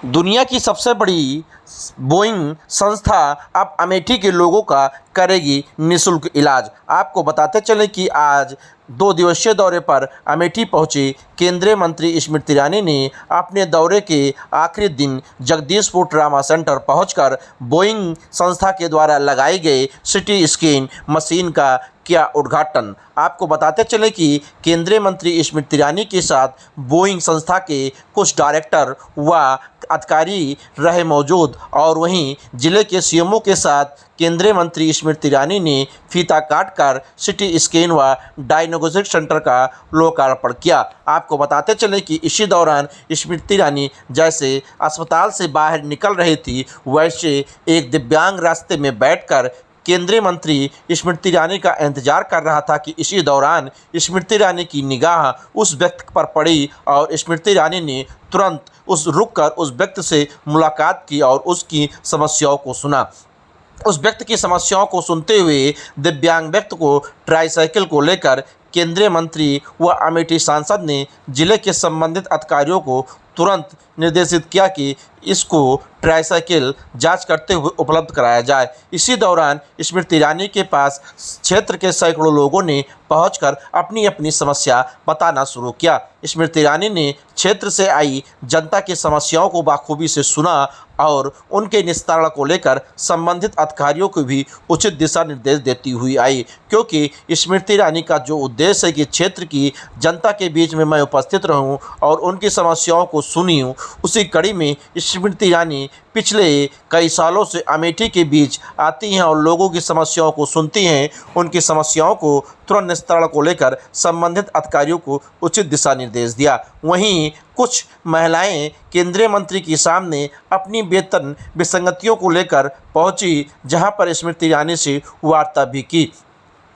दुनिया की सबसे बड़ी बोइंग संस्था अब अमेठी के लोगों का करेगी निःशुल्क इलाज। आपको बताते चलें कि आज 2 दिवसीय दौरे पर अमेठी पहुंची केंद्रीय मंत्री स्मृति ईरानी ने अपने दौरे के आखिरी दिन जगदीशपुर ट्रामा सेंटर पहुंचकर बोइंग संस्था के द्वारा लगाई गई सिटी स्कैन मशीन का किया उद्घाटन। आपको बताते चले कि केंद्रीय मंत्री स्मृति ईरानी के साथ बोइंग संस्था के कुछ डायरेक्टर व अधिकारी रहे मौजूद और वहीं जिले के सीएमओ के साथ केंद्रीय मंत्री स्मृति ईरानी ने फीता काटकर सिटी स्कैन व डायग्नोस्टिक सेंटर का लोकार्पण किया। आपको बताते चले कि इसी दौरान स्मृति ईरानी जैसे अस्पताल से बाहर निकल रही थी, वैसे एक दिव्यांग रास्ते में बैठकर केंद्रीय मंत्री स्मृति ईरानी का इंतजार कर रहा था कि इसी दौरान स्मृति ईरानी की निगाह उस व्यक्ति पर पड़ी और स्मृति ईरानी ने तुरंत रुककर उस व्यक्ति से मुलाकात की और उसकी समस्याओं को सुना। उस व्यक्ति की समस्याओं को सुनते हुए दिव्यांग व्यक्ति को ट्राईसाइकिल को लेकर केंद्रीय मंत्री व अमेठी सांसद ने जिले के संबंधित अधिकारियों को तुरंत निर्देशित किया कि इसको ट्राईसाइकिल जांच करते हुए उपलब्ध कराया जाए। इसी दौरान स्मृति ईरानी के पास क्षेत्र के सैकड़ों लोगों ने पहुंचकर अपनी अपनी समस्या बताना शुरू किया। स्मृति ईरानी ने क्षेत्र से आई जनता की समस्याओं को बाखूबी से सुना और उनके निस्तारण को लेकर संबंधित अधिकारियों को भी उचित दिशा निर्देश देती हुई आई, क्योंकि स्मृति ईरानी का जो उद्देश्य है कि क्षेत्र की जनता के बीच में मैं उपस्थित रहूं और उनकी समस्याओं को सुनी हूँ, उसी कड़ी में स्मृति ईरानी पिछले कई सालों से अमेठी के बीच आती हैं और लोगों की समस्याओं को सुनती हैं, उनकी समस्याओं को तुरंत निस्तारण को लेकर संबंधित अधिकारियों को उचित दिशा निर्देश दिया। वहीं कुछ महिलाएं केंद्रीय मंत्री के सामने अपनी वेतन विसंगतियों को लेकर पहुंची, जहां पर स्मृति ईरानी से वार्ता भी की।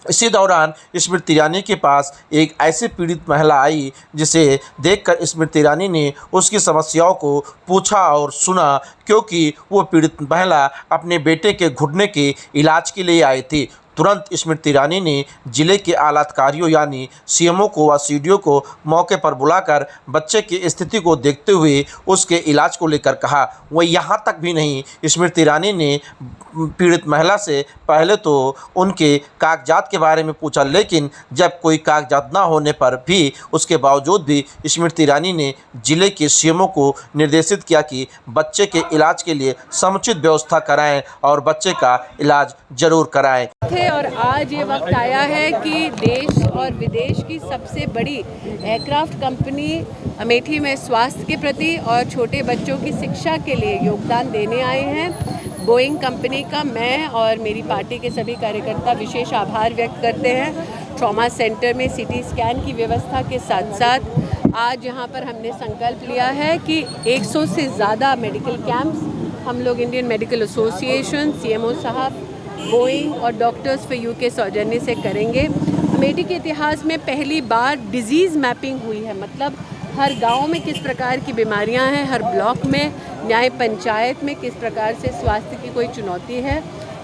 इसी दौरान स्मृति ईरानी के पास एक ऐसी पीड़ित महिला आई जिसे देखकर स्मृति ईरानी ने उसकी समस्याओं को पूछा और सुना, क्योंकि वो पीड़ित महिला अपने बेटे के घुटने के इलाज के लिए आई थी। तुरंत स्मृति ईरानी ने जिले के आला अधिकारियों यानी सीएमओ को व सीडीओ को मौके पर बुलाकर बच्चे की स्थिति को देखते हुए उसके इलाज को लेकर कहा। वह यहाँ तक भी नहीं, स्मृति ईरानी ने पीड़ित महिला से पहले तो उनके कागजात के बारे में पूछा, लेकिन जब कोई कागजात ना होने पर भी उसके बावजूद भी स्मृति ईरानी ने जिले के सीएमओ को निर्देशित किया कि बच्चे के इलाज के लिए समुचित व्यवस्था कराएं और बच्चे का इलाज जरूर कराएं। और आज ये वक्त आया है कि देश और विदेश की सबसे बड़ी एयरक्राफ्ट कंपनी अमेठी में स्वास्थ्य के प्रति और छोटे बच्चों की शिक्षा के लिए योगदान देने आए हैं। बोइंग कंपनी का मैं और मेरी पार्टी के सभी कार्यकर्ता विशेष आभार व्यक्त करते हैं। ट्रॉमा सेंटर में सीटी स्कैन की व्यवस्था के साथ साथ आज यहाँ पर हमने संकल्प लिया है कि 100 से ज़्यादा मेडिकल कैंप्स हम लोग इंडियन मेडिकल एसोसिएशन, सीएमओ साहब, बोइंग और डॉक्टर्स फॉर यू के सौजन्य से करेंगे। अमेठी के इतिहास में पहली बार डिजीज़ मैपिंग हुई है, मतलब हर गांव में किस प्रकार की बीमारियां हैं, हर ब्लॉक में, न्याय पंचायत में किस प्रकार से स्वास्थ्य की कोई चुनौती है,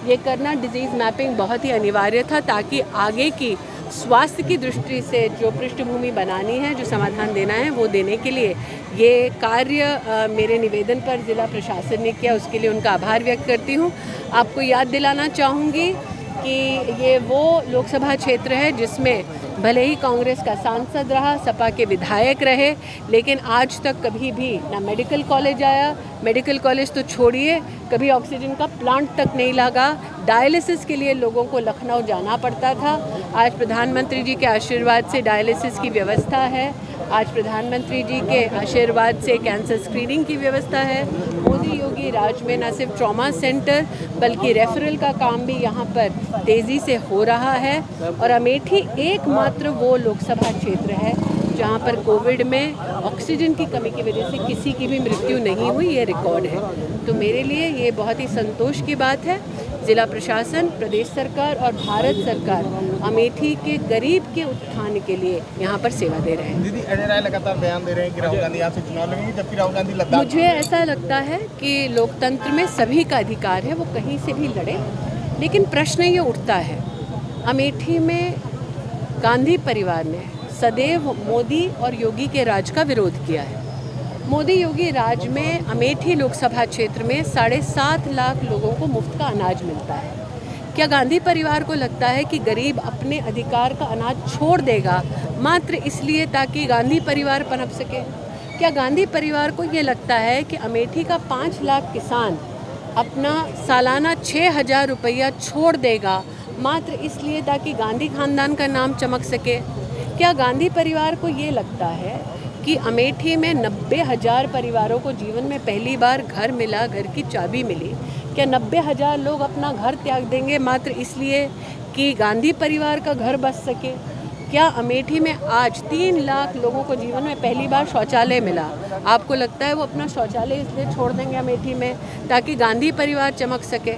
ये करना डिजीज़ मैपिंग बहुत ही अनिवार्य था ताकि आगे की स्वास्थ्य की दृष्टि से जो पृष्ठभूमि बनानी है, जो समाधान देना है, वो देने के लिए ये कार्य मेरे निवेदन पर ज़िला प्रशासन ने किया, उसके लिए उनका आभार व्यक्त करती हूँ। आपको याद दिलाना चाहूँगी कि ये वो लोकसभा क्षेत्र है जिसमें भले ही कांग्रेस का सांसद रहा, सपा के विधायक रहे, लेकिन आज तक कभी भी ना मेडिकल कॉलेज आया, मेडिकल कॉलेज तो छोड़िए, कभी ऑक्सीजन का प्लांट तक नहीं लगा। डायलिसिस के लिए लोगों को लखनऊ जाना पड़ता था। आज प्रधानमंत्री जी के आशीर्वाद से डायलिसिस की व्यवस्था है। आज प्रधानमंत्री जी के आशीर्वाद से कैंसर स्क्रीनिंग की व्यवस्था है। मोदी योगी राज में न सिर्फ ट्रॉमा सेंटर बल्कि रेफरल का काम भी यहाँ पर तेज़ी से हो रहा है। और अमेठी एकमात्र वो लोकसभा क्षेत्र है जहाँ पर कोविड में ऑक्सीजन की कमी की वजह से किसी की भी मृत्यु नहीं हुई, ये रिकॉर्ड है। तो मेरे लिए ये बहुत ही संतोष की बात है। जिला प्रशासन, प्रदेश सरकार और भारत सरकार अमेठी के गरीब के उत्थान के लिए यहाँ पर सेवा दे रहे हैं। दीदी, अजय राय लगातार बयान दे रहे हैं कि राहुल गांधी यहाँ से चुनाव लड़ेंगे, जबकि राहुल गांधी लद्दाख। मुझे ऐसा लगता है कि लोकतंत्र में सभी का अधिकार है, वो कहीं से भी लड़े, लेकिन प्रश्न ये उठता है, अमेठी में गांधी परिवार ने सदैव मोदी और योगी के राज का विरोध किया है। मोदी योगी राज में अमेठी लोकसभा क्षेत्र में 7.5 लाख लोगों को मुफ्त का अनाज मिलता है। क्या गांधी परिवार को लगता है कि गरीब अपने अधिकार का अनाज छोड़ देगा मात्र इसलिए ताकि गांधी परिवार पनप सके? क्या गांधी परिवार को ये लगता है कि अमेठी का 5 लाख किसान अपना सालाना 6,000 रुपया छोड़ देगा मात्र इसलिए ताकि गांधी खानदान का नाम चमक सके? क्या गांधी परिवार को ये लगता है कि अमेठी में 90,000 परिवारों को जीवन में पहली बार घर मिला, घर की चाबी मिली? क्या 90,000 लोग अपना घर त्याग देंगे मात्र इसलिए कि गांधी परिवार का घर बस सके? क्या अमेठी में आज 3 लाख लोगों को जीवन में पहली बार शौचालय मिला? आपको लगता है वो अपना शौचालय इसलिए छोड़ देंगे अमेठी में ताकि गांधी परिवार चमक सके?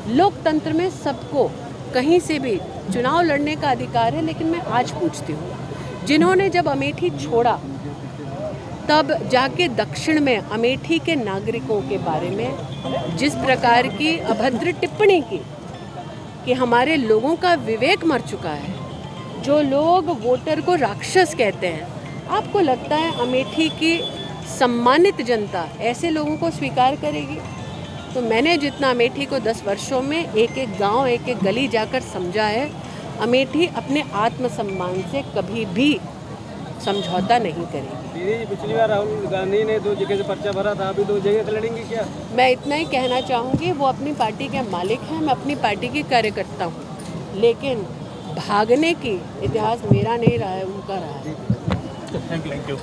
लोकतंत्र में सबको कहीं से भी चुनाव लड़ने का अधिकार है, लेकिन मैं आज पूछती हूँ, जिन्होंने जब अमेठी छोड़ा तब जाके दक्षिण में अमेठी के नागरिकों के बारे में जिस प्रकार की अभद्र टिप्पणी की कि हमारे लोगों का विवेक मर चुका है, जो लोग वोटर को राक्षस कहते हैं, आपको लगता है अमेठी की सम्मानित जनता ऐसे लोगों को स्वीकार करेगी? तो मैंने जितना अमेठी को 10 वर्षों में एक एक गांव, एक एक गली जाकर समझा है, अमेठी अपने आत्मसम्मान से कभी भी समझौता नहीं करेगी। दीदी, पिछली बार राहुल गांधी ने 2 जगह से पर्चा भरा था, अभी 2 जगह से लड़ेंगी क्या? मैं इतना ही कहना चाहूँगी, वो अपनी पार्टी के मालिक हैं, मैं अपनी पार्टी की कार्यकर्ता हूँ, लेकिन भागने की इतिहास मेरा नहीं रहा है, उनका रहा है। Thank you.